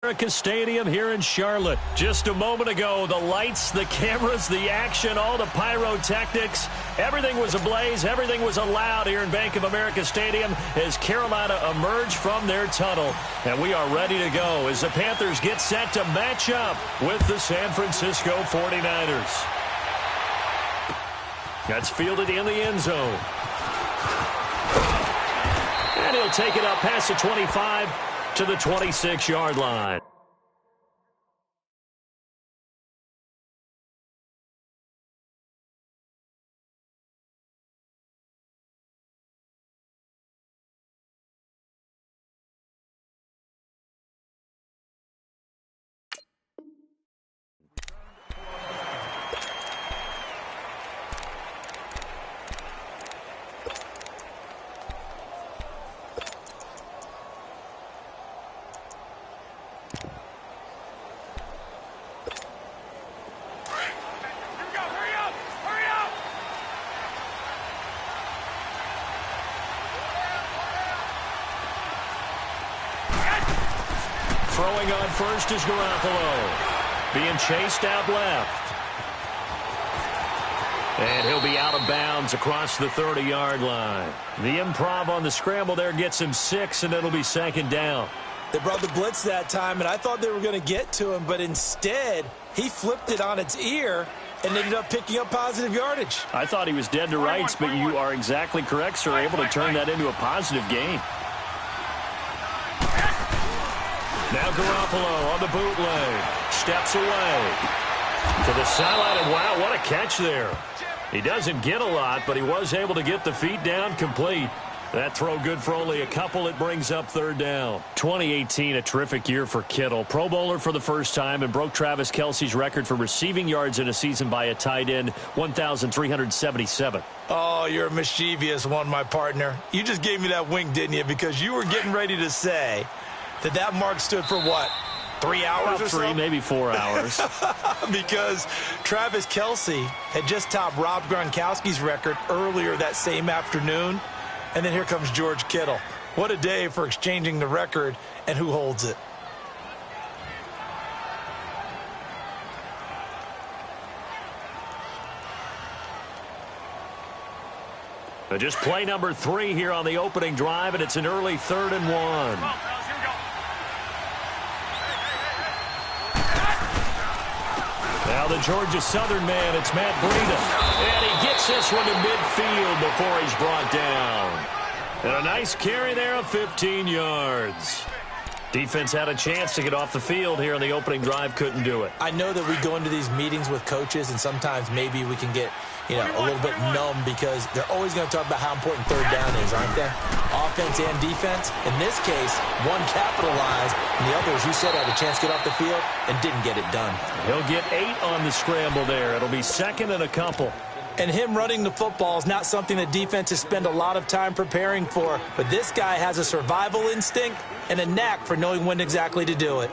America Stadium here in Charlotte. Just a moment ago, the lights, the cameras, the action, all the pyrotechnics, everything was ablaze, everything was allowed here in Bank of America Stadium as Carolina emerged from their tunnel. And we are ready to go as the Panthers get set to match up with the San Francisco 49ers. That's fielded in the end zone. And he'll take it up past the 25 to the 26-yard line. Throwing on first is Garoppolo. Being chased out left. And he'll be out of bounds across the 30-yard line. The improv on the scramble there gets him 6, and it'll be second down. They brought the blitz that time, and I thought they were going to get to him, but instead he flipped it on its ear and ended up picking up positive yardage. I thought he was dead to rights, but you are exactly correct, sir. Able to turn that into a positive gain. Now Garoppolo on the bootleg. Steps away to the sideline, and wow, what a catch there. He doesn't get a lot, but he was able to get the feet down complete. That throw good for only a couple. It brings up third down. 2018, a terrific year for Kittle. Pro Bowler for the first time and broke Travis Kelce's record for receiving yards in a season by a tight end, 1,377. Oh, you're a mischievous one, my partner. You just gave me that wink, didn't you? Because you were getting ready to say that mark stood for what? 3 hours About or so? 3, maybe 4 hours. Because Travis Kelce had just topped Rob Gronkowski's record earlier that same afternoon. And then here comes George Kittle. What a day for exchanging the record, and who holds it? Just play number 3 here on the opening drive, and it's an early 3rd and 1. Now the Georgia Southern man, it's Matt Breida. And he gets this one to midfield before he's brought down. And a nice carry there of 15 yards. Defense had a chance to get off the field here on the opening drive, couldn't do it. I know that we go into these meetings with coaches, and sometimes maybe we can get, a little bit numb because they're always going to talk about how important third down is, aren't they? Offense and defense. In this case, one capitalized, and the other, as you said, had a chance to get off the field and didn't get it done. He'll get 8 on the scramble there. It'll be second and a couple. And him running the football is not something that defenses spend a lot of time preparing for, but this guy has a survival instinct and a knack for knowing when exactly to do it.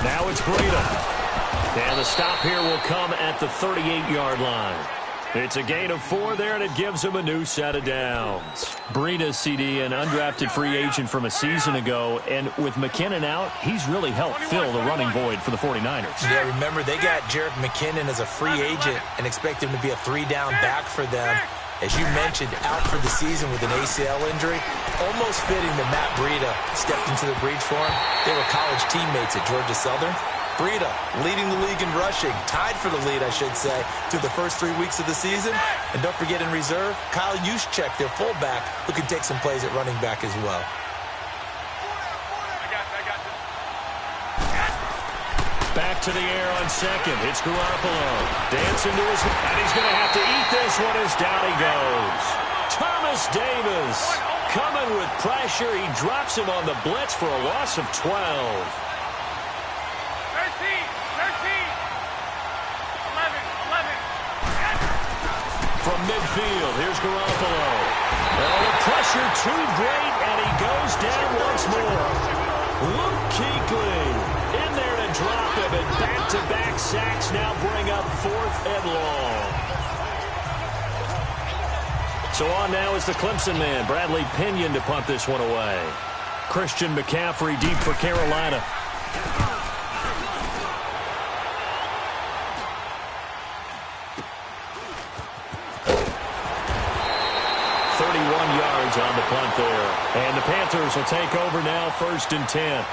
Now it's Breida. And the stop here will come at the 38-yard line. It's a gain of 4 there, and it gives him a new set of downs. Breida, CD, an undrafted free agent from a season ago, and with McKinnon out, he's really helped fill the running void for the 49ers. Yeah, remember, they got Jerick McKinnon as a free agent and expect him to be a 3-down back for them. As you mentioned, out for the season with an ACL injury. Almost fitting that Matt Breida stepped into the breach for him. They were college teammates at Georgia Southern. Breida leading the league in rushing, tied for the lead, I should say, through the first 3 weeks of the season. And don't forget in reserve, Kyle Juszczyk, their fullback, who can take some plays at running back as well. Back to the air on second. It's Garoppolo. Dancing to his... And he's going to have to eat this one as down he goes. Thomas Davis coming with pressure. He drops him on the blitz for a loss of 12. 11. From midfield, here's Garoppolo. pressure too great, and he goes down once more. Luke Kuechly in there to drop him, and back-to-back sacks now bring up 4th and long. So on now is the Clemson man, Bradley Pinion, to punt this one away. Christian McCaffrey deep for Carolina. On the punt there. And the Panthers will take over now, 1st and 10.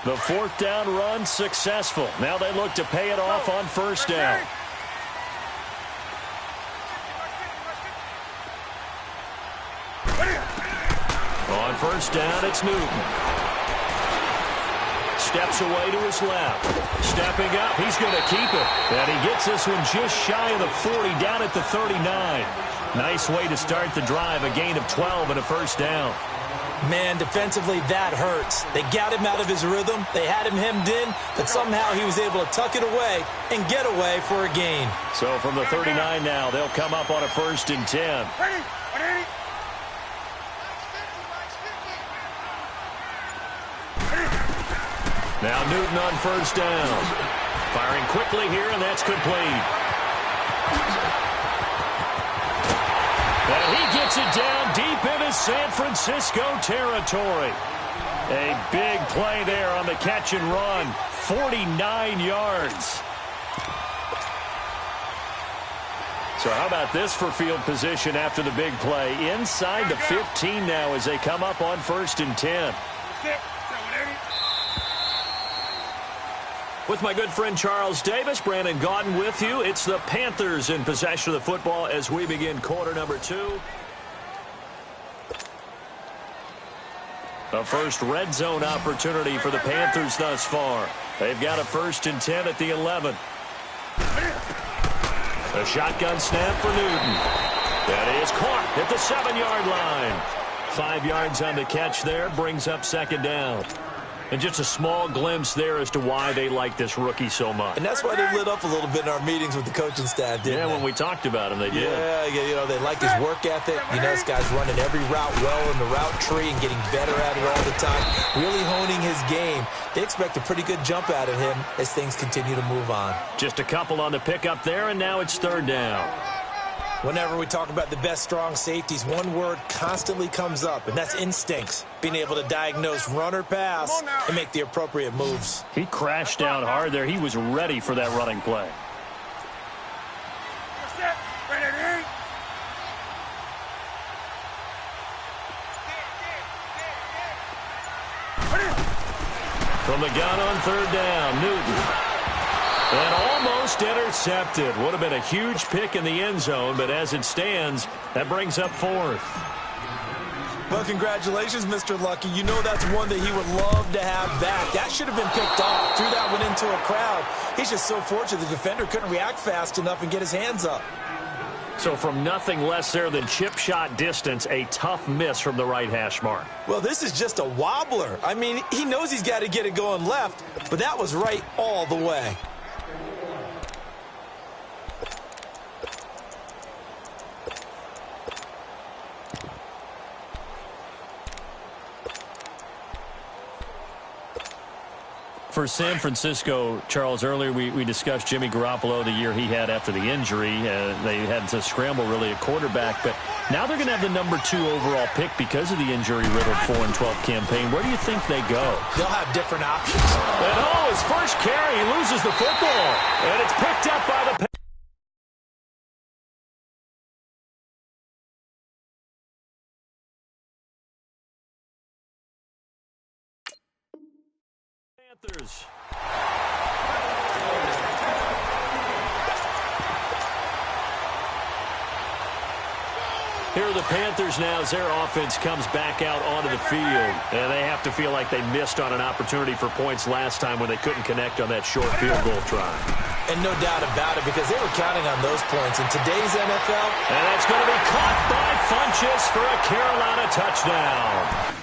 The 4th down run successful. Now they look to pay it off on 1st down. On 1st down, it's Newton. Steps away to his left. Stepping up, he's going to keep it. And he gets this one just shy of the 40, down at the 39. Nice way to start the drive, a gain of 12 and a 1st down. Man, defensively, that hurts. They got him out of his rhythm. They had him hemmed in, but somehow he was able to tuck it away and get away for a gain. So from the 39 now, they'll come up on a 1st and 10. Now Newton on 1st down. Firing quickly here, and that's complete. And he gets it down deep into San Francisco territory. A big play there on the catch and run. 49 yards. So how about this for field position after the big play? Inside the 15 now as they come up on 1st and 10. With my good friend Charles Davis, Brandon Gaudin with you. It's the Panthers in possession of the football as we begin quarter number 2. A first red zone opportunity for the Panthers thus far. They've got a 1st and 10 at the 11. A shotgun snap for Newton. That is caught at the 7-yard line. 5 yards on the catch there, brings up 2nd down. And just a small glimpse there as to why they like this rookie so much. And that's why they lit up a little bit in our meetings with the coaching staff, didn't they? When we talked about him, they did. Yeah, you know, they like his work ethic. You know, this guy's running every route well in the route tree and getting better at it all the time, really honing his game. They expect a pretty good jump out of him as things continue to move on. Just a couple on the pickup there, and now it's 3rd down. Whenever we talk about the best strong safeties, one word constantly comes up, and that's instincts. Being able to diagnose run or pass and make the appropriate moves. He crashed down hard there. He was ready for that running play. From the gun on 3rd down, Newton. And almost intercepted. Would have been a huge pick in the end zone, but as it stands, that brings up 4th. Well, congratulations, Mr. Lucky. You know that's one that he would love to have back. That should have been picked off. Threw that one into a crowd. He's just so fortunate the defender couldn't react fast enough and get his hands up. So from nothing less there than chip shot distance, a tough miss from the right hash mark. Well, this is just a wobbler. I mean, he knows he's got to get it going left, but that was right all the way. For San Francisco, Charles, earlier we discussed Jimmy Garoppolo, the year he had after the injury. They had to scramble really at quarterback, but now they're going to have the number 2 overall pick because of the injury-riddled 4-12 campaign. Where do you think they go? They'll have different options. And his first carry, he loses the football, and it's picked up by the Panthers. Here are the Panthers now as their offense comes back out onto the field. And they have to feel like they missed on an opportunity for points last time when they couldn't connect on that short field goal try. And no doubt about it, because they were counting on those points in today's NFL. And that's going to be caught by Funchess for a Carolina touchdown.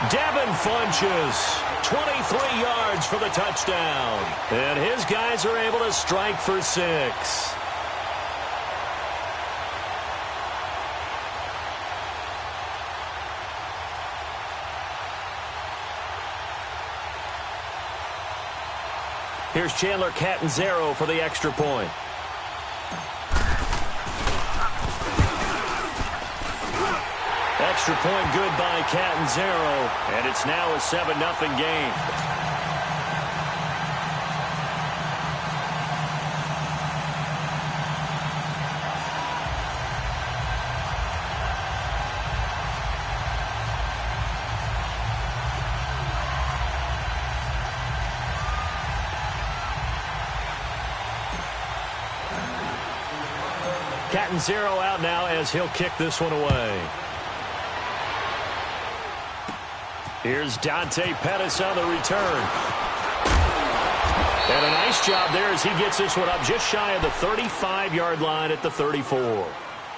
Devin Funchess, 23 yards for the touchdown. And his guys are able to strike for 6. Here's Chandler Catanzaro for the extra point. Extra point good by Catanzaro, and it's now a 7-0 game. Catanzaro out now as he'll kick this one away. Here's Dante Pettis on the return. And a nice job there as he gets this one up just shy of the 35-yard line at the 34.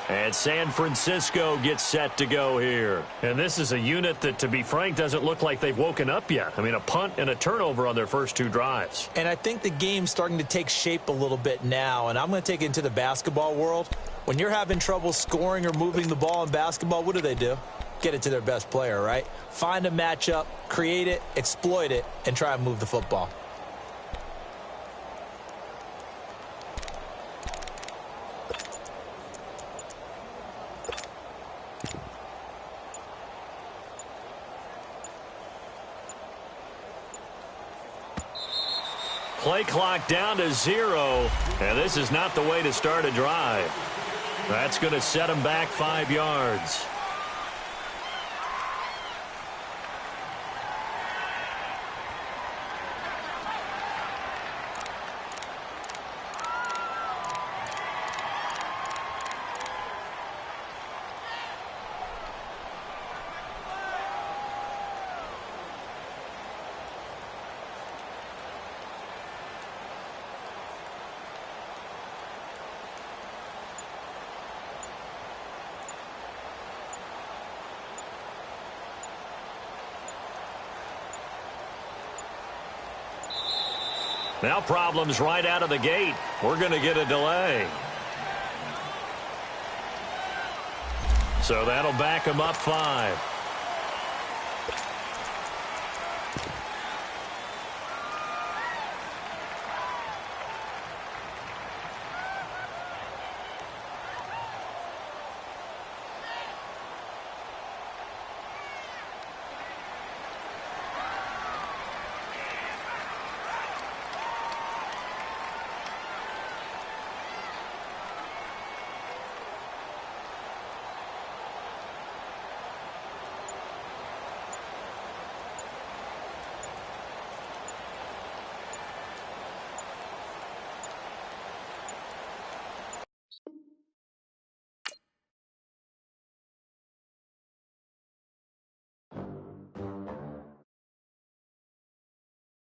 And San Francisco gets set to go here. And this is a unit that, to be frank, doesn't look like they've woken up yet. I mean, a punt and a turnover on their first 2 drives. And I think the game's starting to take shape a little bit now. And I'm going to take it into the basketball world. When you're having trouble scoring or moving the ball in basketball, what do? Get it to their best player, right? Find a matchup, create it, exploit it, and try and move the football. Play clock down to 0, and this is not the way to start a drive. That's going to set them back 5 yards. Now problems right out of the gate. We're going to get a delay. So that'll back them up 5.